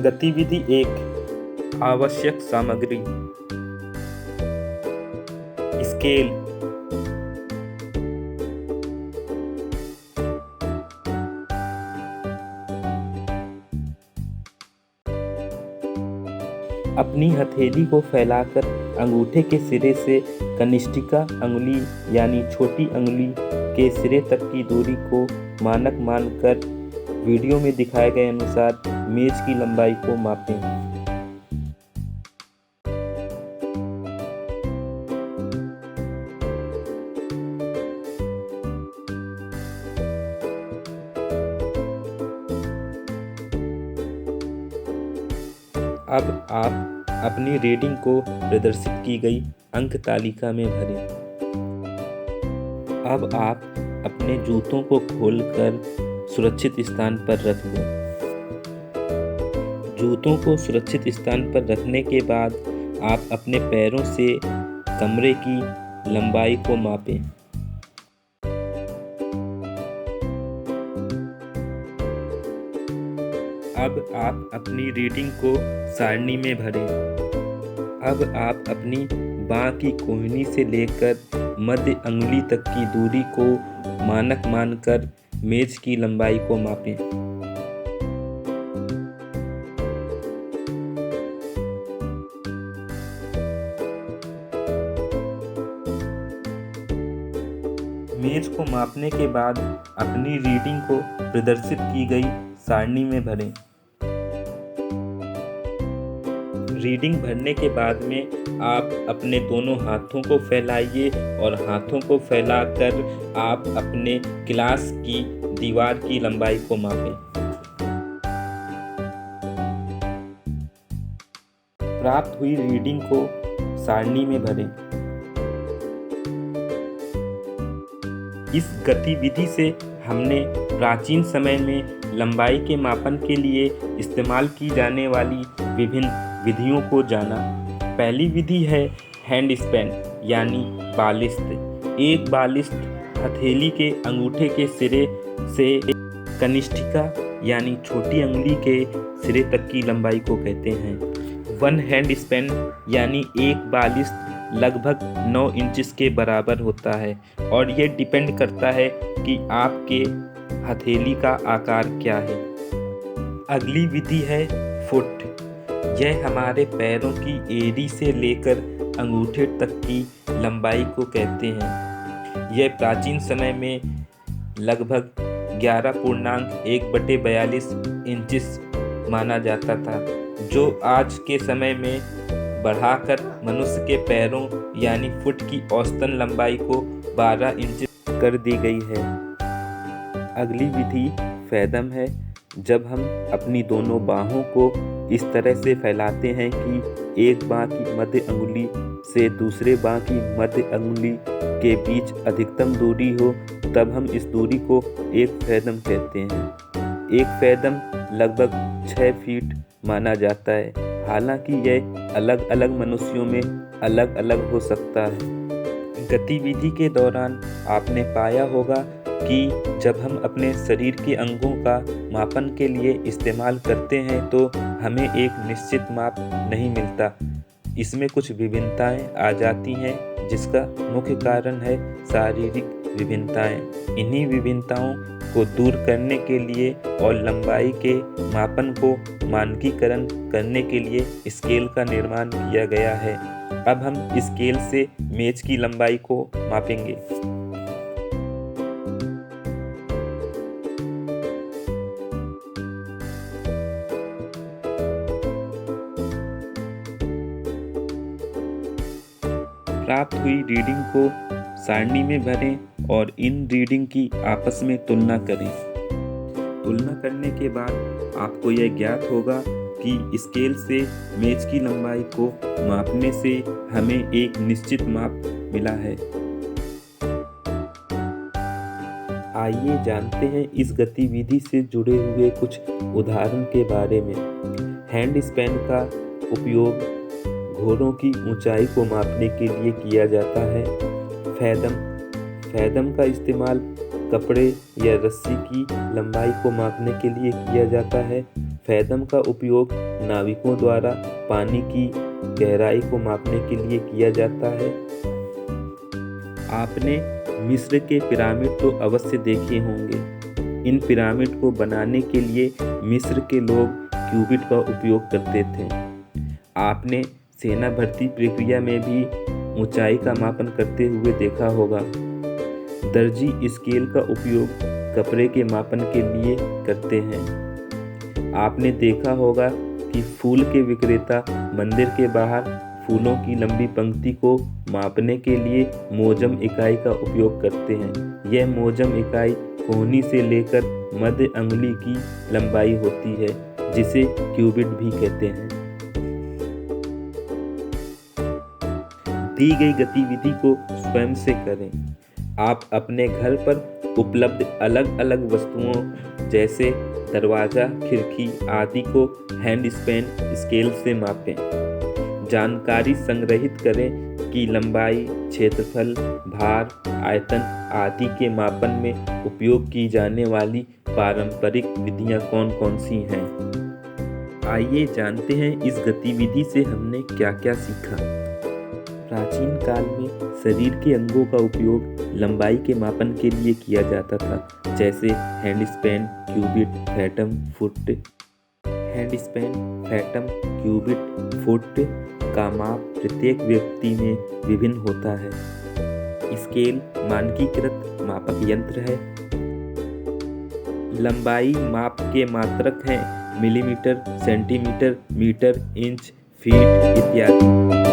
गतिविधि 1 आवश्यक सामग्री स्केल अपनी हथेली को फैलाकर अंगूठे के सिरे से कनिष्ठिका अंगुली यानी छोटी अंगुली के सिरे तक की दूरी को मानक मानकर वीडियो में दिखाए गए अनुसार मेज की लंबाई को मापें। अब आप अपनी रीडिंग को प्रदर्शित की गई अंक तालिका में भरें। अब आप अपने जूतों को खोलकर सुरक्षित स्थान पर रख दें। जूतों को सुरक्षित स्थान पर रखने के बाद आप अपने पैरों से कमरे की लंबाई को मापें। अब आप अपनी रीडिंग को सारणी में भरें। अब आप अपनी बाँ की कोहनी से लेकर मध्य अंगुली तक की दूरी को मानक मानकर मेज की लंबाई को मापें। मेज को मापने के बाद अपनी रीडिंग को प्रदर्शित की गई सारणी में भरें। रीडिंग भरने के बाद में आप अपने दोनों हाथों को फैलाइए और हाथों को फैलाकर आप अपने क्लास की दीवार की लंबाई को मापें। प्राप्त हुई रीडिंग को सारणी में भरें। इस गतिविधि से हमने प्राचीन समय में लंबाई के मापन के लिए इस्तेमाल की जाने वाली विभिन्न विधियों को जाना। पहली विधि है हैंड स्पैन यानी बालिश्त। एक बालिश्त हथेली के अंगूठे के सिरे से कनिष्ठिका यानी छोटी अंगुली के सिरे तक की लंबाई को कहते हैं। वन हैंड स्पैन यानी एक बालिश्त लगभग 9 इंच के बराबर होता है और ये डिपेंड करता है कि आपके हथेली का आकार क्या है। अगली विधि है फुट। यह हमारे पैरों की एड़ी से लेकर अंगूठे तक की लंबाई को कहते हैं। यह प्राचीन समय में लगभग 11.1/42 इंचिस माना जाता था, जो आज के समय में बढ़ाकर मनुष्य के पैरों यानी फुट की औसतन लंबाई को 12 इंच कर दी गई है। अगली विधि फैदम है। जब हम अपनी दोनों बाहों को इस तरह से फैलाते हैं कि एक बाह की मध्य अंगुली से दूसरे बाह की मध्य अंगुली के बीच अधिकतम दूरी हो, तब हम इस दूरी को एक फैदम कहते हैं। एक फैदम लगभग 6 फीट माना जाता है। हालांकि यह अलग अलग मनुष्यों में अलग अलग हो सकता है। गतिविधि के दौरान आपने पाया होगा कि जब हम अपने शरीर के अंगों का मापन के लिए इस्तेमाल करते हैं तो हमें एक निश्चित माप नहीं मिलता। इसमें कुछ विभिन्नताएं आ जाती हैं, जिसका मुख्य कारण है शारीरिक विभिन्नताएं। इन्हीं विभिन्नताओं को दूर करने के लिए और लंबाई के मापन को मानकीकरण करने के लिए स्केल का निर्माण किया गया है। अब हम स्केल से मेज की लंबाई को मापेंगे। प्राप्त हुई रीडिंग को सारणी में भरें और इन रीडिंग की आपस में तुलना करें। तुलना करने के बाद आपको यह ज्ञात होगा कि स्केल से मेज की लंबाई को मापने से हमें एक निश्चित माप मिला है। आइए जानते हैं इस गतिविधि से जुड़े हुए कुछ उदाहरण के बारे में। हैंड स्पैन का उपयोग घोड़ों की ऊंचाई को मापने के लिए किया जाता है। फैदम का इस्तेमाल कपड़े या रस्सी की लंबाई को मापने के लिए किया जाता है। फैदम का उपयोग नाविकों द्वारा पानी की गहराई को मापने के लिए किया जाता है। आपने मिस्र के पिरामिड तो अवश्य देखे होंगे। इन पिरामिड को बनाने के लिए मिस्र के लोग क्यूबिट का उपयोग करते थे। आपने सेना भर्ती प्रक्रिया में भी ऊंचाई का मापन करते हुए देखा होगा। दर्जी स्केल का उपयोग कपड़े के मापन के लिए करते हैं। आपने देखा होगा कि फूल के विक्रेता मंदिर के बाहर फूलों की लंबी पंक्ति को मापने के लिए मोजम इकाई का उपयोग करते हैं। यह मोजम इकाई कोहनी से लेकर मध्य अंगुली की लंबाई होती है, जिसे क्यूबिट भी कहते हैं। दी गई गतिविधि को स्वयं से करें। आप अपने घर पर उपलब्ध अलग अलग वस्तुओं जैसे दरवाजा, खिड़की आदि को हैंड स्पैन स्केल से मापें। जानकारी संग्रहित करें कि लंबाई, क्षेत्रफल, भार, आयतन आदि के मापन में उपयोग की जाने वाली पारंपरिक विधियां कौन कौन सी हैं। आइए जानते हैं इस गतिविधि से हमने क्या क्या सीखा। प्राचीन काल में शरीर के अंगों का उपयोग लंबाई के मापन के लिए किया जाता था, जैसे hand span, cubit, fathom, foot. Hand span, fathom, cubit, foot का माप प्रत्येक व्यक्ति में विभिन्न होता है। स्केल मानकीकृत मापक यंत्र है। लंबाई माप के मात्रक हैं millimetre, centimetre, metre, inch, feet इत्यादि।